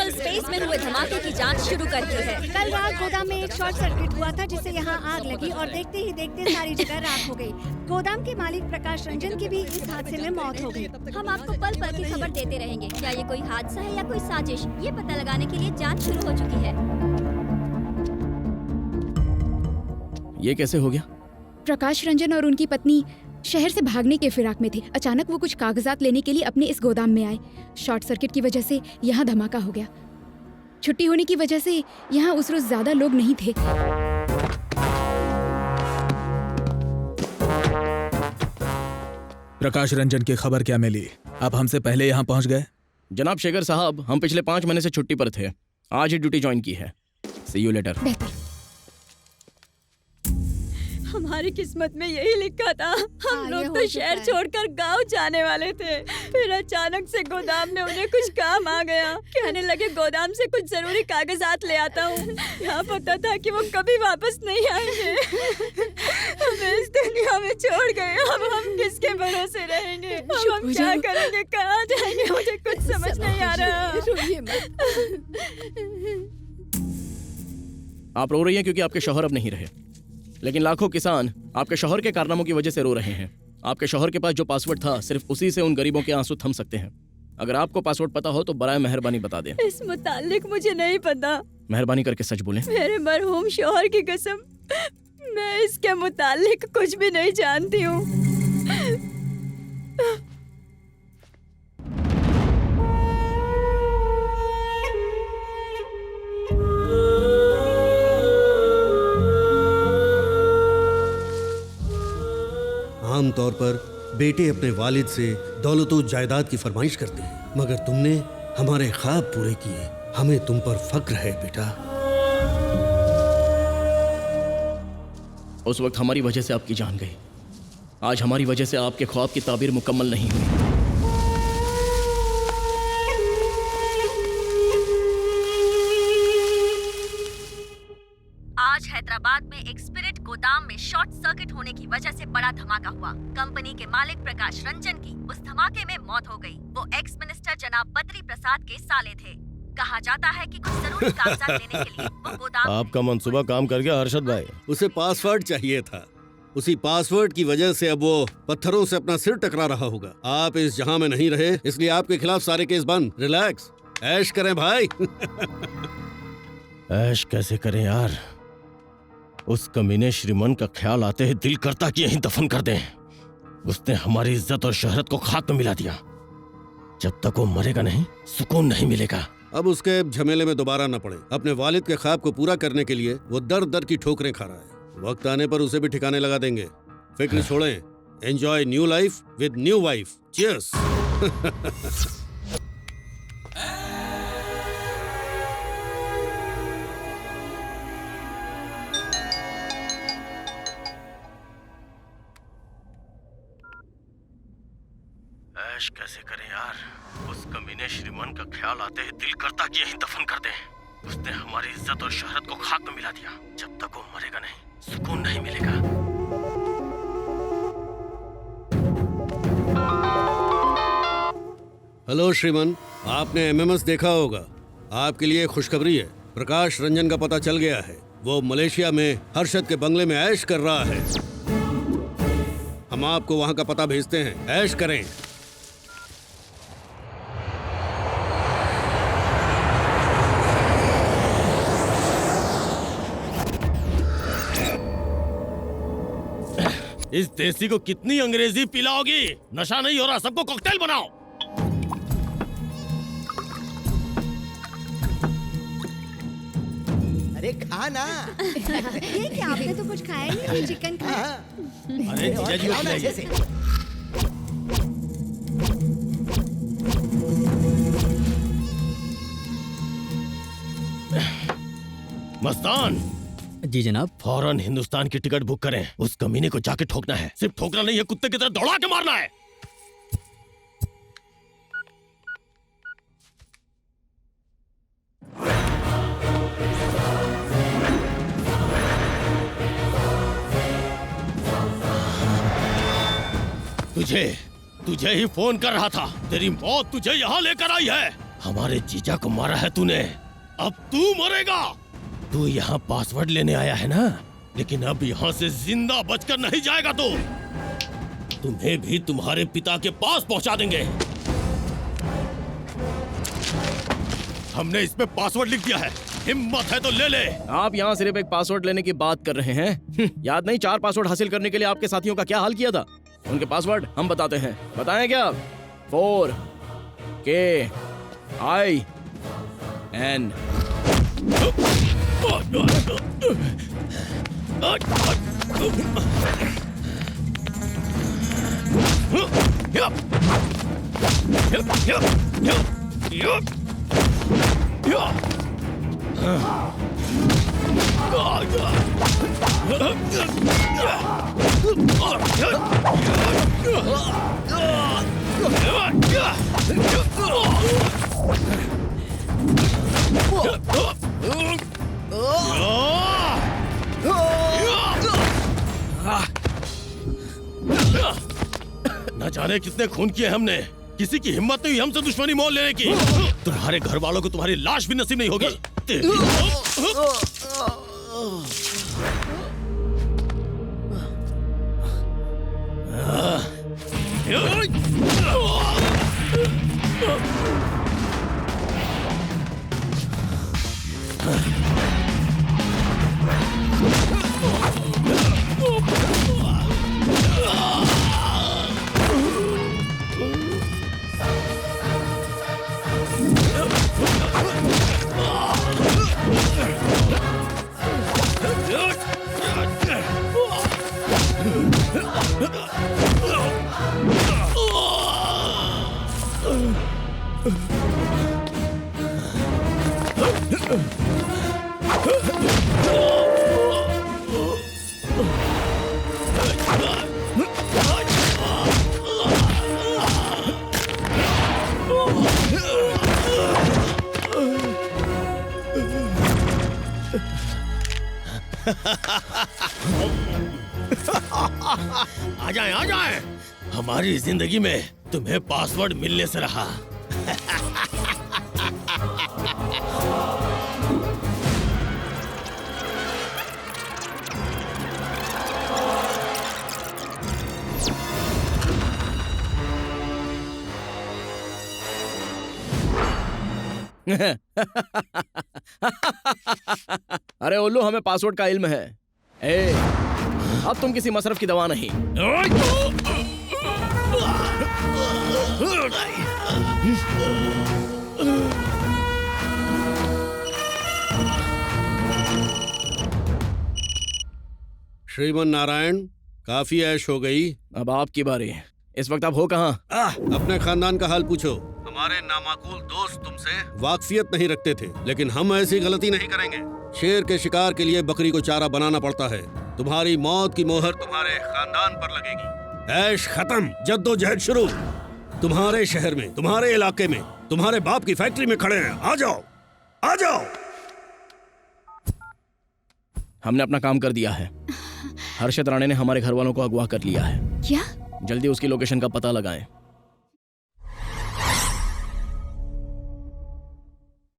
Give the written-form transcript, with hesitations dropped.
Chemical space में हुए धमाके की जांच शुरू कर दी है। कल रात गोदाम में एक शॉर्ट सर्किट हुआ था जिससे यहाँ आग लगी और देखते ही देखते सारी जगह राख हो गई। गोदाम के मालिक प्रकाश रंजन की भी इस हादसे में मौत हो गई। हम आपको पल पल की खबर देते रहेंगे। क्या ये कोई हादसा है या कोई साजिश, ये पता लगाने के लिए जांच शुरू हो चुकी है। ये कैसे हो गया? प्रकाश रंजन और उनकी पत्नी शहर से भागने के फिराक में थे। अचानक वो कुछ कागजात लेने के लिए अपने इस गोदाम में आए। शॉर्ट सर्किट की वजह से यहाँ धमाका हो गया। छुट्टी होने की वजह से यहाँ उस रोज ज्यादा लोग नहीं थे। प्रकाश रंजन की खबर क्या मिली? आप हमसे पहले यहाँ पहुँच गए? जनाब शेखर साहब, हम पिछले 5 महीने से छुट्टी पर थे। आज ही ड्यूटी ज्वाइन की है। सी यू लेटर। बेहतर। हमारी किस्मत में यही लिखा था। हम ये लोग हो तो चुका शहर है। छोड़कर गांव जाने वाले थे। फिर अचानक से गोदाम में उन्हें कुछ काम आ गया। कहने लगे गोदाम से कुछ जरूरी कागजात ले आता हूँ। यहाँ पता था कि वो कभी वापस नहीं आएंगे। हमें इस दुनिया में छोड़ गए। अब हम किसके भरोसे रहेंगे? अब हम क्या करेंगे, कहाँ जाएंगे? मुझे कुछ समझ नहीं आ रहा। आप रो रही हैं क्योंकि आपके शौहर अब नहीं रहे, लेकिन लाखों किसान आपके शौहर के कारनामों की वजह से रो रहे हैं। आपके शौहर के पास जो पासवर्ड था, सिर्फ उसी से उन गरीबों के आंसू थम सकते हैं। अगर आपको पासवर्ड पता हो तो बराए मेहरबानी बता दें। इस मुतालिक मुझे नहीं पता। मेहरबानी करके सच बोलें। मेरे मरहूम शौहर की कसम, मैं इसके मुतालिक कुछ भी नहीं जानती हूँ। आमतौर पर बेटे अपने वालिद से दौलतो जायदाद की फरमाइश करते हैं, मगर तुमने हमारे ख्वाब पूरे किए। हमें तुम पर फक्र है बेटा। उस वक्त हमारी वजह से आपकी जान गई। आज हमारी वजह से आपके ख्वाब की ताबीर मुकम्मल नहीं हुई। आज हैदराबाद में एक स्पिरिट गोदाम में शॉर्ट सर्किट होने की वजह से बड़ा धमाका हुआ। कंपनी के मालिक प्रकाश रंजन की उस धमाके में मौत हो गई। वो एक्स मिनिस्टर जनाब बद्री प्रसाद के साले थे। कहा जाता है कि कुछ जरूरी कागजात लेने के लिए वो गोदाम आपका मंसूबा काम कर गया हर्षद भाई। उसे पासवर्ड चाहिए था। उसी पासवर्ड की वजह से अब वो पत्थरों से अपना सिर टकरा रहा होगा। आप इस जहां में नहीं रहे, इसलिए आपके खिलाफ सारे केस बंद। रिलैक्स, ऐश करें भाई। ऐश कैसे करें यार? उस कमीने श्रीमन का ख्याल आते ही दिल करता कि यहीं दफन कर दें। उसने हमारी इज्जत और शोहरत को खाक में मिला दिया। जब तक वो मरेगा नहीं, सुकून नहीं मिलेगा। अब उसके झमेले में दोबारा न पड़े। अपने वालिद के ख्वाब को पूरा करने के लिए वो दर दर की ठोकरें खा रहा है। वक्त आने पर उसे भी ठिकाने लगा देंगे। फिक्र छोड़ें। Enjoy new life with new wife. Cheers. ऐश कैसे करें यार? उस कमीने श्रीमन का ख्याल आते ही दिल करता कि यहीं दफन कर दें। उसने हमारी इज्जत और शोहरत को खाक में मिला दिया। जब तक वो मरेगा नहीं, सुकून नहीं मिलेगा। हेलो श्रीमन, आपने एमएमएस देखा होगा। आपके लिए खुशखबरी है। प्रकाश रंजन का पता चल गया है। वो मलेशिया में हर्षद के बंगले में ऐश कर रहा है। हम आपको वहां का पता भेजते हैं। ऐश करें। इस देसी को कितनी अंग्रेजी पिलाओगी? नशा नहीं हो रहा, सबको कॉकटेल बनाओ। अरे खाना। ये क्या, आपने तो कुछ खाया ही नहीं। चिकन खाया। अरे जीजा जी को खिलाइए। मस्तान जी जनाब। फौरन हिंदुस्तान की टिकट बुक करें। उस कमीने को जाके ठोकना है। सिर्फ ठोकना नहीं है, कुत्ते की तरह दौड़ा के मारना है। तुझे ही फोन कर रहा था। तेरी मौत तुझे यहाँ लेकर आई है। हमारे जीजा को मारा है तूने, अब तू मरेगा। तू यहाँ पासवर्ड लेने आया है ना, लेकिन अब यहाँ से जिंदा बचकर नहीं जाएगा तू। तुम्हें भी तुम्हारे पिता के पास पहुंचा देंगे। हमने इस पे पासवर्ड लिख दिया है, हिम्मत है तो ले ले। आप यहाँ सिर्फ एक पासवर्ड लेने की बात कर रहे हैं। याद नहीं 4 पासवर्ड हासिल करने के लिए आपके साथियों का क्या हाल किया था? उनके पासवर्ड हम बताते हैं, बताएं क्या? 4KIN। न जाने कितने खून किए हमने, किसी की हिम्मत नहीं हुई हमसे दुश्मनी मोल लेने की। तुम्हारे घर वालों को तुम्हारी लाश भी नसीब नहीं होगी। आ जाए आ जाए, हमारी जिंदगी में तुम्हें पासवर्ड मिलने से रहा। अरे उल्लू, हमें पासवर्ड का इल्म है। ए, अब तुम किसी मसरफ की दवा नहीं। श्रीमन नारायण, काफी ऐश हो गई। अब आपकी बारी। इस वक्त आप हो कहाँ? अपने खानदान का हाल पूछो। हमारे नामाकूल दोस्त तुमसे वाकफियत नहीं रखते थे, लेकिन हम ऐसी गलती नहीं करेंगे। शेर के शिकार के लिए बकरी को चारा बनाना पड़ता है। तुम्हारी मौत की मोहर तुम्हारे खानदान पर लगेगी। ऐश खत्म, जद्दोजहद शुरू। तुम्हारे शहर में, तुम्हारे इलाके में, तुम्हारे बाप की फैक्ट्री में खड़े हैं। आ जाओ, आ जाओ। हमने अपना काम कर दिया है। हर्षद राणे ने हमारे घर वालों को अगवा कर लिया है। क्या? जल्दी उसकी लोकेशन का पता लगाएं।